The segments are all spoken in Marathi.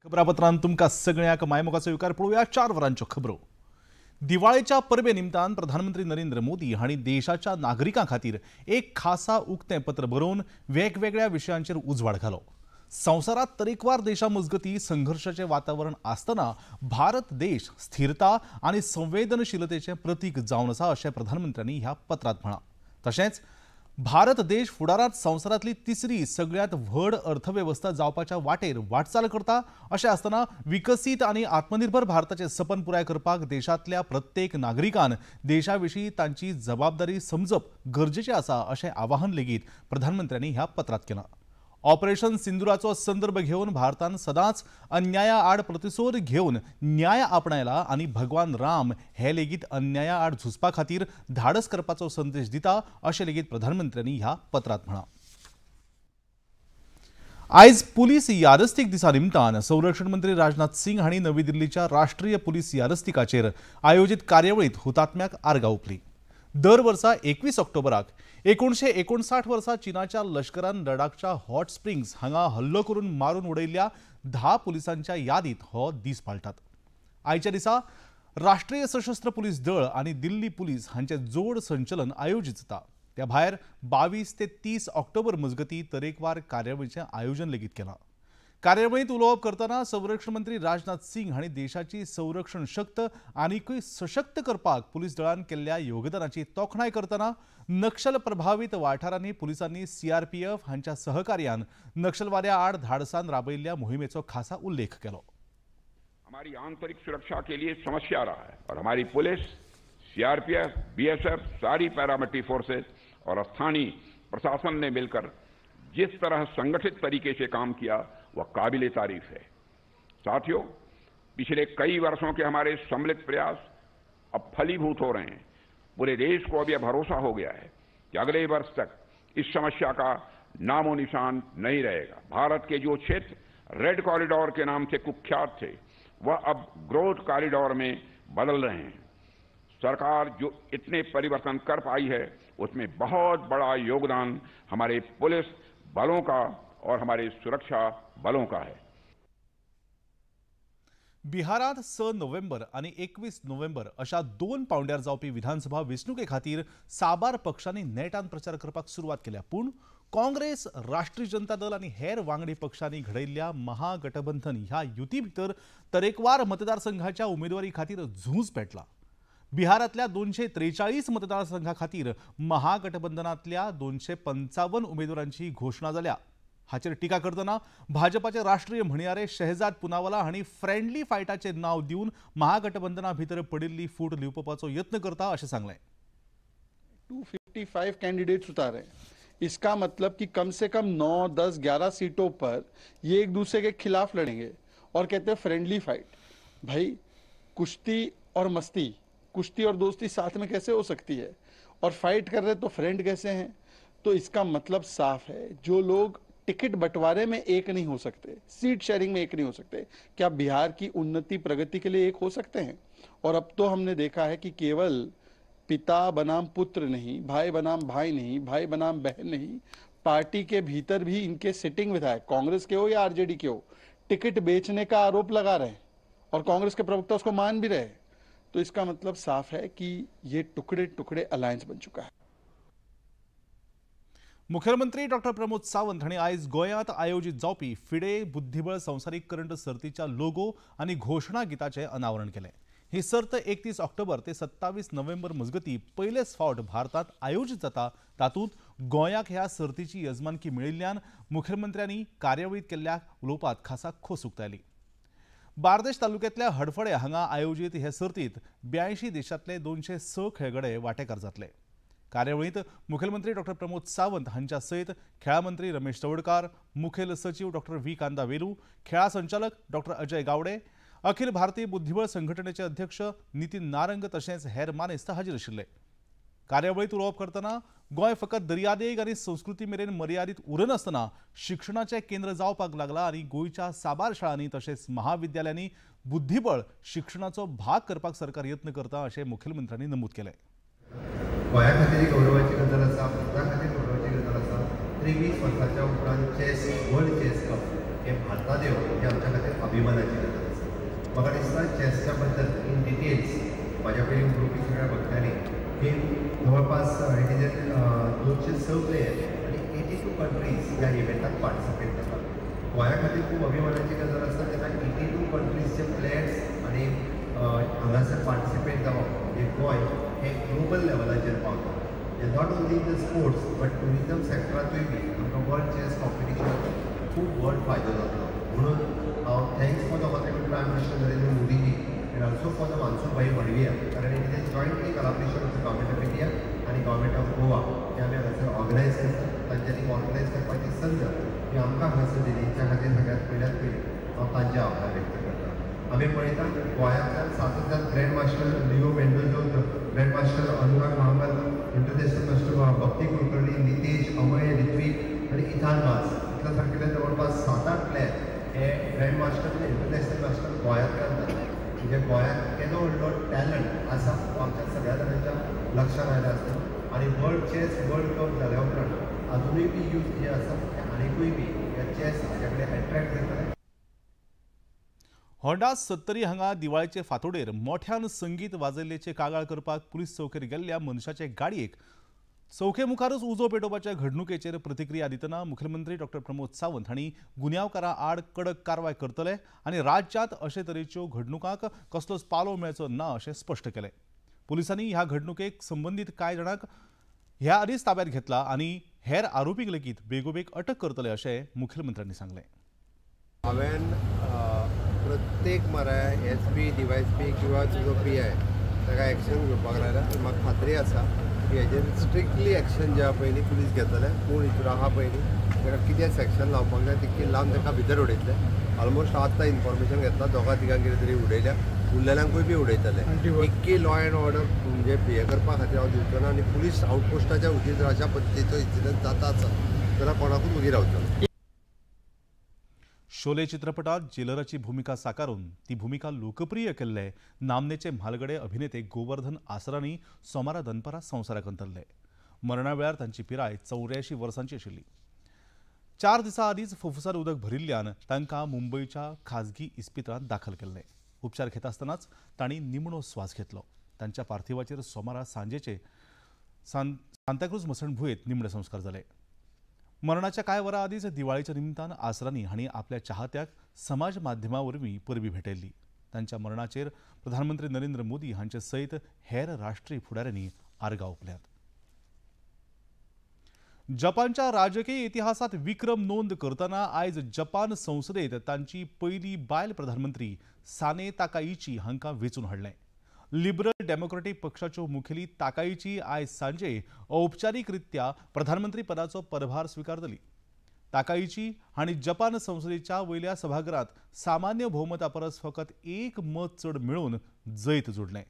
खबरापत्रांत तुमकां सगळ्यांक मायमोगाचो विकार पळोवया 4 वरांच्यो खबरो। दिवाळेच्या परबे निमतान प्रधानमंत्री नरेंद्र मोदी हांणी देशाच्या नागरिकां खातीर एक खासा उक्तें पत्र बरोवन वेगवेगळ्या विशयांचेर उजवाड घालो। संवसारांत तरेकवार देशां मजगतीं संघर्शाचें वातावरण आसतना भारत देश स्थिरता आनी संवेदनशीलतेचें प्रतीक जावन आसा अशें प्रधानमंत्र्यांनी ह्या पत्रांत म्हळां। तशेंच भारत देश फुडारांत संवसारांतली तिसरी सगळ्यांत व्हड अर्थवेवस्था जावपाच्या वाटेर वाटचाल करता अशें आसतना विकसीत आनी आत्मनिर्भर भारताचें सपन पुराय करपाक देशांतल्या प्रत्येक नागरिकान देशाविशीं तांची जबाबदारी समजप गरजेचें आसा अशें आवाहन लेगीत प्रधानमंत्र्यांनी ह्या पत्रांत केलां। ऑपरेशन सिंदुराचो संदर्भ घेवन भारतान सदांच अन्याया आड प्रतिसोध घेवन न्याय आपणायला आनी भगवान राम हे लेगीत अन्याया आड झुजपा खातीर धाडस करपाचो संदेश दिता अशें लेगीत प्रधानमंत्र्यांनी ह्या पत्रांत म्हळां। आयज पुलीस यादस्तीक दिसा निमतान संरक्षण मंत्री राजनाथ सिंग हांणी नवी दिल्लीच्या राष्ट्रीय पुलीस यादस्तिकाचेर आयोजीत कार्यावळीत हुतात्म्याक आर्गां ओंपलीं। दर वर्सा 21 ऑक्टोबराक 1959 वर्सा चीनाच्या लष्करान लडाखच्या हॉट स्प्रिंग्स हांगा हल्लो करून मारून उडयल्ल्या 10 पुलिसांच्या यादीत हो दीस पाळटात। आयच्या दिसा राष्ट्रीय सशस्त्र पुलीस दळ आनी दिल्ली पुलीस हांचे जोड संचलन आयोजीत जाता। त्या भायर 22 ते 30 ऑक्टोबर मजगतीं तरेकवार कार्यावळीचें आयोजन लेगीत केलां। कार्यावळीत उलोवप करतना संरक्षण मंत्री राजनाथ सिंग हांणी देशाची संरक्षण शक्त आनीकूय सशक्त करपाक पुलीस दळान केल्ल्या योगदानाची तोखणाय करतना नक्षल प्रभावित वाठारांनी पुलिसांनी सीआरपीएफ हांच्या सहकार्यान नक्षलवाद्यां आड धाडसान राबयिल्ल्या मोहिमेचो खासा उल्लेख केलो। हमारी आंतरिक सुरक्षा के लिए समस्या रहा है और हमारी पुलिस, सीआरपीएफ, बीएसएफ, सारी पैरामिलिट्री फोर्सेस और स्थानीय प्रशासन ने मिलकर जिस तरह संगठित तरीके से काम किया वह काबिले तारीफ है। साथियों, पिछले कई वर्षों के हमारे सम्मिलित प्रयास अब फलीभूत हो रहे हैं। पूरे देश को अब यह भरोसा हो गया है कि अगले वर्ष तक इस समस्या का नामो निशान नहीं रहेगा। भारत के जो क्षेत्र रेड कॉरिडोर के नाम से कुख्यात थे वह अब ग्रोथ कॉरिडोर में बदल रहे हैं। सरकार जो इतने परिवर्तन कर पाई है उसमें बहुत बड़ा योगदान हमारे पुलिस बलों का और हमारे सुरक्षा बलों का है। बिहारात 6 नोव्हेंबर आणि 21 नोव्हेंबर अशा 2 पावंड्यार जावपी विधानसभा वेंचणुके खातीर साबार पक्षांनी नेटान प्रचार करपाक सुरवात केल्या, पूण काँग्रेस, राष्ट्रीय जनता दल आनी हेर वांगडी पक्षांनी घडयल्ल्या महागठबंधन ह्या युती भितर तरेकवार मतदारसंघाच्या उमेदवारी खातीर झूज पेटला। बिहारांतल्या 243 मतदारसंघा खातीर महागठबंधनांतल्या 255 उमेदवारांची घोषणा जाल्या। हाचेर टिका करतना भाजपाचे राष्ट्रीय म्हणयारे शहजाद पुनावाला हांणी फ्रेंडली फायटाचे नाव दिवन महागठबंधना भितर पडिल्ली फूट लिवपाचो यत्न करता अशें सांगलें। 255 कैंडिडेट्स उतारे, इसका मतलब कि कम से कम 9, 10, 11 सीटों पर ये एक दूसरे के खिलाफ लड़ेंगे और कहते हैं फ्रेंडली फाइट। भाई, कुश्ती और मस्ती, कुश्ती और दोस्ती साथ में कैसे हो सकती है? और फाइट कर रहे तो फ्रेंड कैसे हैं? तो इसका मतलब साफ है, जो लोग टिकट बंटवारे में एक नहीं हो सकते, सीट शेयरिंग में एक नहीं हो सकते, क्या बिहार की उन्नति प्रगति के लिए एक हो सकते हैं? और अब तो हमने देखा है कि केवल पिता बनाम पुत्र नहीं, भाई बनाम भाई नहीं, भाई बनाम बहन नहीं, पार्टी के भीतर भी इनके सिटिंग विधायक, कांग्रेस के हो या आरजेडी के हो, टिकट बेचने का आरोप लगा रहे हैं और कांग्रेस के प्रवक्ता उसको मान भी रहे। तो इसका मतलब साफ है कि ये टुकड़े टुकड़े अलायंस बन चुका है। मुख्यमंत्री डॉक्टर प्रमोद सावंत हांणी आयज गोंयांत आयोजीत जावपी फिडे बुद्धीबळ संवसारीक करंट सर्तीच्या लोगो आनी घोषणा गिताचें अनावरण केलें। ही सर्त 31 ऑक्टोबर ते 27 नोव्हेंबर मजगतीं पयलेच फावट भारतांत आयोजीत जाता। तातूंत गोंयाक ह्या सर्तीची यजमानकी मेळिल्ल्यान मुख्यमंत्र्यांनी कार्यावळीत केल्ल्या उलोवपांत खासा खोस उक्तायली। बार्देश तालुक्यांतल्या हडफळे हांगा आयोजीत हे सर्तींत 82 देशांतले 206 खेळगडे वांटेकार जातले। कार्यावळीत मुखेलमंत्री डॉक्टर प्रमोद सावंत हांच्या सयत खेळा मंत्री रमेश चवडकार, मुखेल सचिव डॉक्टर व्ही कांदा वेलू, खेळा संचालक डॉक्टर अजय गावडे, अखिल भारतीय बुद्धीबळ संघटनेचे अध्यक्ष नितीन नारंग तशेंच हेर मानेस्त हाजीर आशिल्ले। कार्यावळीत उलोवप करतना गोंय फकत दर्यादेग आनी संस्कृती मेरेन मर्यादीत उरनासतना शिक्षणाचें केंद्र जावपाक लागला आनी गोंयच्या साबार शाळांनी तशेंच महाविद्यालयांनी बुद्धीबळ शिक्षणाचो भाग करपाक सरकार यत्न करता अशें मुखेलमंत्र्यांनी नमूद केलें। गोंया खातीर गौरवाची गजाल आसा, भारता खातीर गौरवाची गजाल आसा 23 वर्सांच्या उपरांत चॅस वर्ल्ड चॅस कप हे भारतात येवप ही आमच्या खातीर अभिमानाची गजाल आसा. म्हाका दिसता चॅसच्या बद्दल इन डिटेल्स म्हाज्या पयलीं उलोवपी सगळ्या वक्त्यांनी हे जवळपास इट इज 206 प्लेयर आनी 82 कंट्रीज ह्या इव्हेंटाक पार्टिसिपेट करतात. गोंया खातीर खूब अभिमानाची गजाल आसा तेन्ना 82 कंट्रीजचे प्लेयर्स आनी हांगासर पार्टिसिपेट जावप म्हणजे गोंय हे ग्लोबल लेवलाचेर पावता. Not only in the sports but tourism सेक्टरांतूय बी आमकां वर्ल्ड चॅस कॉम्पिटिशनाचो खूब व्हड फायदो जातलो. म्हणून हांव thanks for the honourable prime minister Narendra Modiji and also for the Mansukhbhai Mandaviya कारण it is jointly collaboration of the government of India आनी गव्हर्मेंट ऑफ गोवा हे आमी हांगासर ऑर्गनायज करतात. तांच्यांनी ऑर्गनायज करपाची संद ही आमकां हांगासर दिली. त्या खातीर सगळ्यांत पयल्याच पयलीं हांव तांचे आभार व्यक्त करता. आमी पळयता गोंयांतल्यान सातत्यान grand master Leon Mendonca, grand master Anurag Mhamal, international master Bhakti Kulkarni, Nitesh, Amay, Rutvik आनी इथान बास इतल्या सारकेले जवळपास 7-8 प्लेयर हे ग्रँड मास्टर आनी इंटरनॅशनल मास्टर गोंयांतल्यान जाता. म्हणजे गोंयांत केदो व्हडलो टॅलंट आसा तो आमच्या सगळ्या जाणांच्या लक्षांत आयला आसता. आनी वर्ल्ड चॅस वर्ल्ड कप जाल्या उपरांत अजुनूय बी यूथ जे आसा ते आनीकूय बी हे चॅस हाजे कडेन एट्रॅक्ट करतले. होंडा 70 हांगा दिवाळेचे फांतोडेर मोठ्यान संगीत वाजयल्ल्याचे कागाळ करपाक पुलीस चौकेर गेल्ल्या मनशाचे गाडयेक चौके मुखारच उजो पेटोवपाच्या घडणुकेचेर प्रतिक्रिया दितना मुखेलमंत्री डॉ प्रमोद सावंत हांणी गुन्यांवकारां आड कडक कारवाय करतले आनी राज्यांत अशे तरेच्यो घडणुकांक कसलोच पालोव मेळचो ना अशें स्पश्ट केलें. पुलिसांनी ह्या घडणुकेक संबंदीत कांय जाणांक ह्या आदींच ताब्यात घेतला आनी हेर आरोपीक लेगीत बेगोबेग अटक करतले अशें मुखेलमंत्र्यांनी सांगलें. हांवें प्रत्येक मरे SP, DYSP किंवा जो PI ताका एक्शन घेवपाक लायला. म्हाका खात्री आसा की हेजेर स्ट्रिक्टली एक्शन जेवपा पयलीं पुलीस घेतले. कोण हितूर आहा पयलीं ताका कितें सेक्शन लावपाक जाय तितकें लावन ताका भितर उडयतले. ऑलमोस्ट आतां इन्फॉर्मेशन घेतला दोगां तिगांक कितें तरी उडयल्या, उरलेल्यांकूय बी उडयतले. इतकी लॉ एंड ऑर्डर म्हणजे हे करपा खातीर हांव दिवचो ना आनी पुलीस आउटपोस्टाच्या उजीर जर अशा पद्दतीचो इन्सिडंट जाता आसत जाल्यार कोणाकूच उगी रावचो. शोले चित्रपटात जेलराची भूमिका साकारून ती भूमिका लोकप्रिय केल्ले नामनेचे म्हालगडे अभिनेते गोवर्धन आसरानी सोमारा दनपारा संवसाराक अंतरले. मरणा वेळार तांची पिराय 84 वर्सांची आशिल्ली. 4 दिसां आदींच फुफ्फुसार उदक भरिल्ल्यान तांकां मुंबयच्या खाजगी इस्पितळांत दाखल केल्ले. उपचार घेता आसतनाच तांणी निमणो स्वास घेतलो. तांच्या पार्थिवाचेर सोमारा सांजेचे सांताक्रूज मसणभुंयेंत निमणे संस्कार जाले. मरणाच्या कांय वरां आदींच दिवाळेच्या निमतान आसरानी हांणी आपल्या चाहत्याक समाज माध्यमां वरवीं परबी भेटयल्ली. तांच्या मरणाचेर प्रधानमंत्री नरेंद्र मोदी हांचे सयत हेर राष्ट्रीय फुडाऱ्यांनी आर्गां ओंपल्यात. जपानच्या राजकीय इतिहासात विक्रम नोंद करतना आयज जपान संसदेत तांची पयली बायल प्रधानमंत्री साने ताकाइची हांकां वेंचून हाडलें. लिबरल डेमोक्रेटीक पक्षाच्यो मुखेली ताकाइची आयज सांजे औपचारीकरित्या प्रधानमंत्री पदाचो पदभार स्विकारतली. ताकाइची हांणी जपान संसदेच्या वयल्या सभाघरांत सामान्य भोवमता परस फकत एक मत चड मेळोवन जैत जोडलें.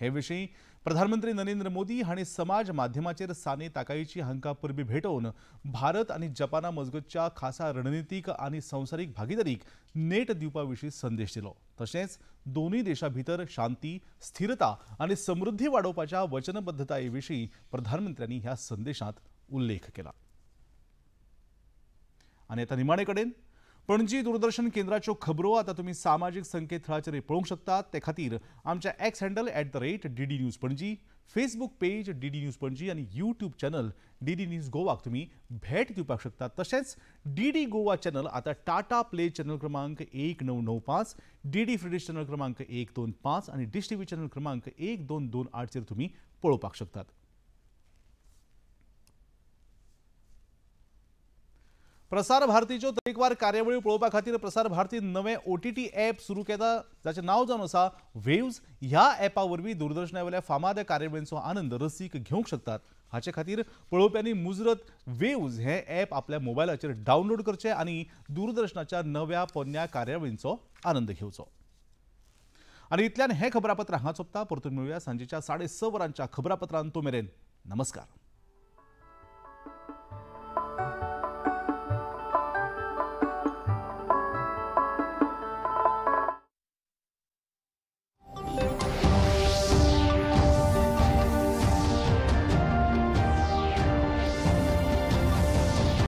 हे विशीं प्रधानमंत्री नरेंद्र मोदी हांणी समाज माध्यमाचेर साने ताकाइची हांकां परबी भेटोवन भारत आनी जपाना मजगतच्या खासा रणनीतीक आनी संवसारीक भागीदारीक नेट दिवपा विशीं संदेश दिलो. तशेंच दोनूय देशां भितर शांती, स्थिरता आनी समृद्धी वाडोवपाच्या वचनबद्धताये विशीं प्रधानमंत्र्यांनी ह्या संदेशांत उल्लेख केला. आनी आतां निमाणे कडेन पणजी दूरदर्शन केंद्राच्यो खबरो आतां तुमी सामाजीक संकेतथळाचेर पळोवंक शकतात. ते खातीर आमच्या x handle @DD news Panaji, Facebook page DD news Panaji आनी यूट्यूब चॅनल DD न्यूज गोवाक तुमी भेट दिवपाक शकतात. तशेंच DD गोवा चॅनल आतां टाटा प्ले चॅनल क्रमांक 1995, DD फ्री डिश चॅनल क्रमांक 125 आनी डिश TV चॅनल क्रमांक 1228 चेर तुमी पळोवपाक शकतात. प्रसार भारतीच्यो तरेकवार कार्यावळी पळोवपा खातीर प्रसार भारती नवें OTT ॲप सुरू केला जाचें नांव जावन आसा वेव्स. ह्या ॲपा वरवीं दूरदर्शना वयल्या फामाद कार्यावळींचो आनंद रसीक घेवंक शकतात. हाचे खातीर पळोवप्यांनी मुजरत वेव्स हें ॲप आपल्या मोबायलाचेर डावनलोड करचें आनी दूरदर्शनाच्या नव्या पोरन्या कार्यावळींचो आनंद घेवचो. आनी इतल्यान हें खबरापत्र हांगा सोंपता. परतून मेळुया सांजेच्या 6:30 वरांच्या खबरापत्रांत. तो मेरेन नमस्कार.